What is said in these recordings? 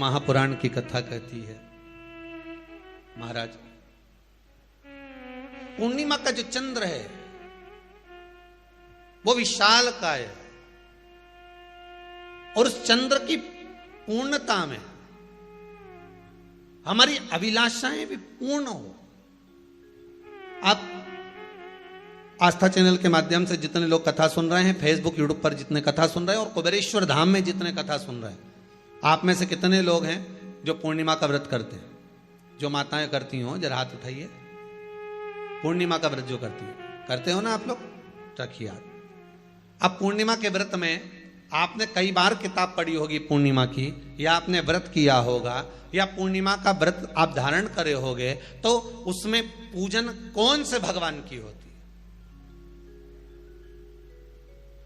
महापुराण की कथा कहती है, महाराज पूर्णिमा का जो चंद्र है वो विशाल काय है और उस चंद्र की पूर्णता में हमारी अभिलाषाएं भी पूर्ण हो। आप आस्था चैनल के माध्यम से जितने लोग कथा सुन रहे हैं, फेसबुक यूट्यूब पर जितने कथा सुन रहे हैं और कुबेरेश्वर धाम में जितने कथा सुन रहे हैं, आप में से कितने लोग हैं जो पूर्णिमा का व्रत करते हैं? जो माताएं करती हो जरा हाथ उठाइए। पूर्णिमा का व्रत जो करती है, करते हो ना आप लोग? रखिए हाथ। अब पूर्णिमा के व्रत में आपने कई बार किताब पढ़ी होगी पूर्णिमा की, या आपने व्रत किया होगा, या पूर्णिमा का व्रत आप धारण करे होगे, तो उसमें पूजन कौन से भगवान की होती है?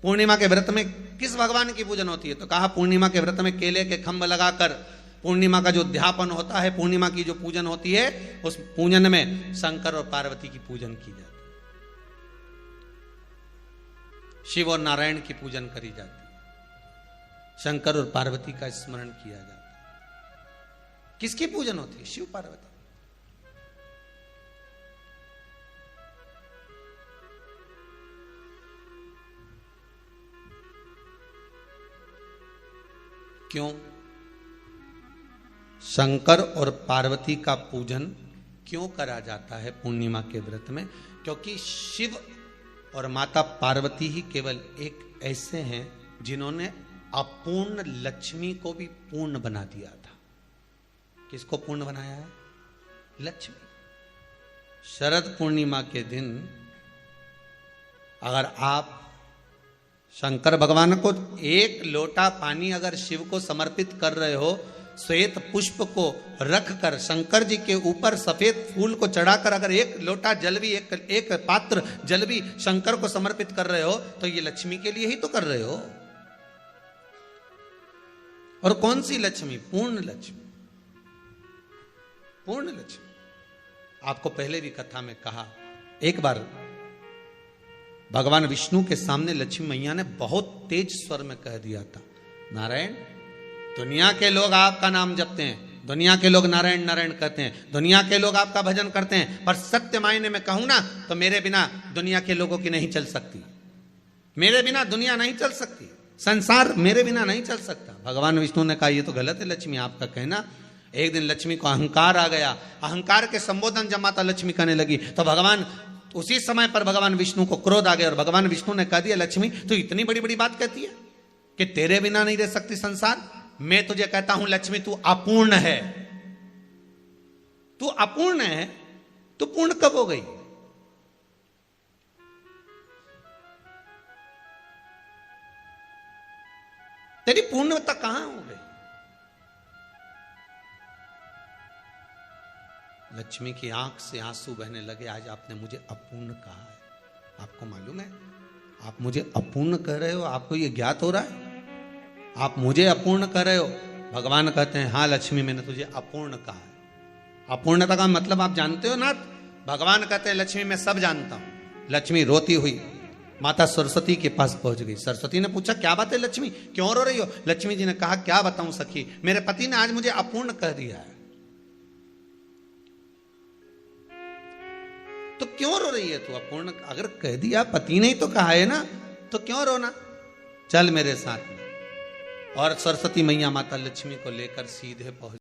पूर्णिमा के व्रत में किस भगवान की पूजन होती है? तो कहा पूर्णिमा के व्रत में केले के खंभ लगाकर पूर्णिमा का जो अध्यापन होता है, पूर्णिमा की जो पूजन होती है, उस पूजन में शंकर और पार्वती की पूजन की जाती है, शिव और नारायण की पूजन करी जाती है, शंकर और पार्वती का स्मरण किया जाता है। किसकी पूजन होती है? शिव पार्वती। क्यों शंकर और पार्वती का पूजन क्यों करा जाता है पूर्णिमा के व्रत में? क्योंकि शिव और माता पार्वती ही केवल एक ऐसे हैं जिन्होंने अपूर्ण लक्ष्मी को भी पूर्ण बना दिया था। किसको पूर्ण बनाया है? लक्ष्मी। शरद पूर्णिमा के दिन अगर आप शंकर भगवान को एक लोटा पानी अगर शिव को समर्पित कर रहे हो, श्वेत पुष्प को रखकर शंकर जी के ऊपर सफेद फूल को चढ़ाकर अगर एक लोटा जल भी, एक पात्र जल भी शंकर को समर्पित कर रहे हो, तो ये लक्ष्मी के लिए ही तो कर रहे हो। और कौन सी लक्ष्मी? पूर्ण लक्ष्मी। पूर्ण लक्ष्मी। आपको पहले भी कथा में कहा, एक बार भगवान विष्णु के सामने लक्ष्मी मैया ने बहुत तेज स्वर में कह दिया था, नारायण, दुनिया के लोग आपका नाम जपते हैं, दुनिया के लोग नारायण नारायण कहते हैं, दुनिया के लोग आपका भजन करते हैं, पर सत्य मायने में कहूं ना तो मेरे बिना दुनिया के लोगों की नहीं चल सकती, मेरे बिना दुनिया नहीं चल सकती, संसार मेरे बिना नहीं चल सकता। भगवान विष्णु ने कहा, ये तो गलत है लक्ष्मी आपका कहना। एक दिन लक्ष्मी को अहंकार आ गया, अहंकार के संबोधन जब माता लक्ष्मी करने लगी तो भगवान उसी समय पर भगवान विष्णु को क्रोध आ गया और भगवान विष्णु ने कह दिया, लक्ष्मी तू इतनी बड़ी बड़ी बात कहती है कि तेरे बिना नहीं रह सकती संसार। मैं तुझे कहता हूं लक्ष्मी, तू अपूर्ण है, तू अपूर्ण है, तू पूर्ण कब हो गई? तेरी पूर्णता कहां हो गई? लक्ष्मी की आंख से आंसू बहने लगे। आज आपने मुझे अपूर्ण कहा है, आपको मालूम है आप मुझे अपूर्ण कह रहे हो? आपको ये ज्ञात हो रहा है आप मुझे अपूर्ण कह रहे हो? भगवान कहते हैं, हाँ लक्ष्मी, मैंने तुझे अपूर्ण कहा है। अपूर्णता का मतलब आप जानते हो ना? भगवान कहते हैं, लक्ष्मी मैं सब जानता हूं। लक्ष्मी रोती हुई माता सरस्वती के पास पहुंच गई। सरस्वती ने पूछा, क्या बात है लक्ष्मी, क्यों रो रही हो? लक्ष्मी जी ने कहा, क्या बताऊं सखी, मेरे पति ने आज मुझे अपूर्ण कह दिया है। तो क्यों रो रही है तू? अपूर्ण अगर कह दिया, पति ने ही तो कहा है ना, तो क्यों रोना? चल मेरे साथ में। और सरस्वती मैया माता लक्ष्मी को लेकर सीधे पहुंच